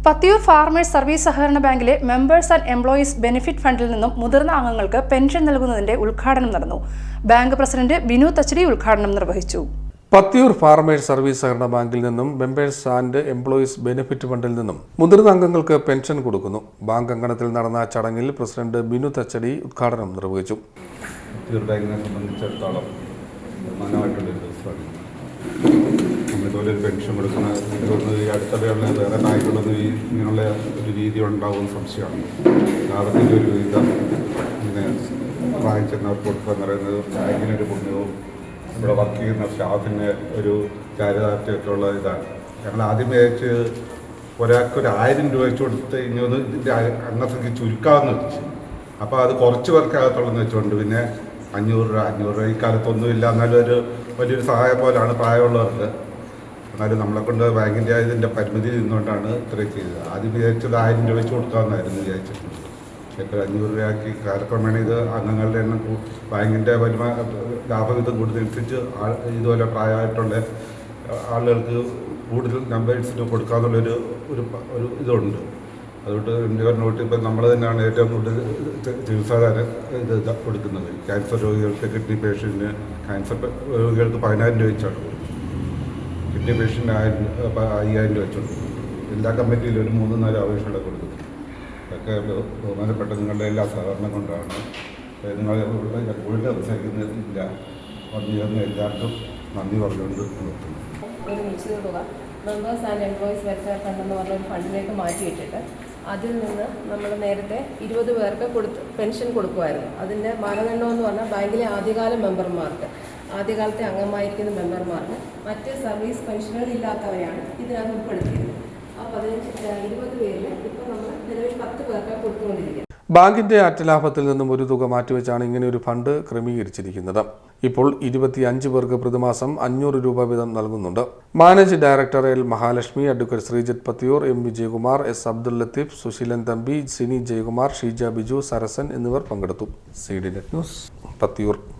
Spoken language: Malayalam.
പത്തിയൂർ ഫാർമേഴ്സ് സർവീസ് സഹകരണ ബാങ്കിലെ മെമ്പേഴ്സ് ആൻഡ് എംപ്ലോയീസ് ബെനിഫിറ്റ് ഫണ്ടിൽ നിന്നും മുതിർന്ന അംഗങ്ങൾക്ക് പെൻഷൻ നൽകുന്നതിന്റെ ഉദ്ഘാടനം നടന്നു. ബാങ്ക് പ്രസിഡന്റ് ബിനു തച്ചടി ഉദ്ഘാടനം നിർവഹിച്ചു. പത്തിയൂർ ഫാർമേഴ്സ് സർവീസ് സഹകരണ ബാങ്കിൽ നിന്നും മെമ്പേഴ്സ് ആൻഡ് എംപ്ലോയീസ് ബെനിഫിറ്റ് ഫണ്ടിൽ നിന്നും മുതിർന്ന അംഗങ്ങൾക്ക് പെൻഷൻ കൊടുക്കുന്നു. ബാങ്ക് അങ്കണത്തിൽ നടന്ന ചടങ്ങിൽ പ്രസിഡന്റ് ബിനു തച്ചടി ഉദ്ഘാടനം നിർവഹിച്ചു. പത്തിയൂർ ബാങ്കിനെ സംബന്ധിച്ചിടത്തോളം പ്രധാനമായിട്ടുള്ളൊരു ദിവസമാണ്. നമ്മളിതുപോലെ ഒരു പെൻഷൻ കൊടുക്കുന്ന ഈ അടുത്തിടെയുള്ള വേറെ ബാങ്കുകളൊന്നും ഇങ്ങനെയുള്ള ഒരു രീതി ഉണ്ടാകുമെന്ന് സംശയമാണ്. ലാഭത്തിൻ്റെ ഒരു വിധം ഇങ്ങനെ വാങ്ങിച്ചെന്നവർക്ക് കൊടുക്കുക എന്ന് പറയുന്നത് ബാങ്കിനൊരു പുണ്യവും ഇവിടെ വർക്ക് ചെയ്യുന്ന സ്റ്റാഫിന് ഒരു ചാരിതാർത്ഥ്യമൊക്കെ ഉള്ള ഇതാണ്. ഞങ്ങൾ ആദ്യം വിചാരിച്ച് ഒരാൾക്ക് ഒരു 1000 രൂപ വെച്ച് കൊടുത്ത് ഇങ്ങനെ ഇതിൻ്റെ അംഗസംഖ്യ ചുരുക്കാമെന്ന് വെച്ചു. അപ്പോൾ അത് കുറച്ച് പേർക്കകത്തുള്ളതെന്ന് വെച്ചുകൊണ്ട് പിന്നെ 500 രൂപ ഈ കാലത്തൊന്നുമില്ല. എന്നാലും ഒരു വലിയൊരു സഹായം പോലെയാണ് പ്രായമുള്ളവർക്ക്. എന്നാലും നമ്മളെ കൊണ്ട് ബാങ്കിൻ്റെ ഇതിൻ്റെ പരിമിതി നിന്നുകൊണ്ടാണ് ഇത്രയും ചെയ്തത്. ആദ്യം വിചാരിച്ചത് 1000 രൂപ വെച്ച് കൊടുക്കാമെന്നായിരുന്നു വിചാരിച്ചിട്ടുണ്ട്. ഇപ്പോൾ 500 രൂപയാക്കി കാലക്രമേണ ഇത് അംഗങ്ങളുടെ എണ്ണം ബാങ്കിൻ്റെ ലാഭവിധം കൂടുതലനുസരിച്ച് ഇതുപോലെ പ്രായമായിട്ടുള്ള ആളുകൾക്ക് കൂടുതൽ നമ്പേഴ്സിന് കൊടുക്കാമെന്നുള്ളൊരു ഒരു ഇതുണ്ട്. അതുകൊണ്ട് എൻ്റെ നോട്ട് ഇപ്പം നമ്മൾ തന്നെയാണ് ഏറ്റവും കൂടുതൽ ചികിത്സാധാരം ഇത് കൊടുക്കുന്നത്. ക്യാൻസർ രോഗികൾക്ക്, കിഡ്നി പേഷ്യൻറ്റിന്, ക്യാൻസർ രോഗികൾക്ക് 10000 രൂപ വെച്ചാണ് കൊടുക്കുന്നത്. കിഡ്നി പേഷ്യൻ്റ് 5000 രൂപ വെച്ച് കൊടുക്കുന്നത്. എല്ലാ കമ്മിറ്റിയിലും ഒരു 3-4 അപേക്ഷകളെ കൊടുക്കുന്നത്. ഇതൊക്കെ ബഹുമാനപ്പെട്ട നിങ്ങളുടെ എല്ലാ സഹകരണം കൊണ്ടാണ്. നിങ്ങൾ കൂടുതൽ സംസാരിക്കുന്നില്ല. വന്നു എല്ലാവർക്കും നന്ദി പറഞ്ഞുകൊണ്ട് നിർത്തുന്നു. ഒരു നിശ്ചിത തുക members and employees welfare fund എന്ന് പറഞ്ഞൊരു ഫണ്ടിലേക്ക് മാറ്റിയിട്ടിട്ട് അതിൽ നിന്ന് നമ്മൾ നേരത്തെ 20 പേർക്ക് പെൻഷൻ കൊടുക്കുമായിരുന്നു. അതിൻ്റെ മാനദണ്ഡം എന്ന് പറഞ്ഞാൽ ബാങ്കിലെ ആദ്യകാല മെമ്പർമാർക്ക്, ആദ്യകാലത്തെ അംഗമായിരിക്കുന്ന മെമ്പർമാർക്ക് മറ്റ് സർവീസ് പെൻഷനുകളില്ലാത്തവരെയാണ് ഇതിനകത്ത് ഉൾപ്പെടുത്തിയത്. ആ 20 പേരിൽ ഇപ്പോൾ നമ്മൾ നിലവിൽ 10 പേർക്ക് കൊടുത്തുകൊണ്ടിരിക്കുന്നത്. ബാങ്കിന്റെ അറ്റലാഭത്തിൽ നിന്നും ഒരു തുക മാറ്റിവെച്ചാണ് ഇങ്ങനെ ഒരു ഫണ്ട് ക്രമീകരിച്ചിരിക്കുന്നത്. ഇപ്പോൾ 25 പേർക്ക് പ്രതിമാസം 500 രൂപ വീതം നൽകുന്നുണ്ട്. Managing director L Mahalakshmi, advocate Sreejith Pathiyoor, M Vijayakumar, S Abdul Latheef, Susheelan Thampi, Sini Jayakumar, Sheeja Biju, Sarasan എന്നിവർ പങ്കെടുത്തു. CD Net news, Pathiyoor.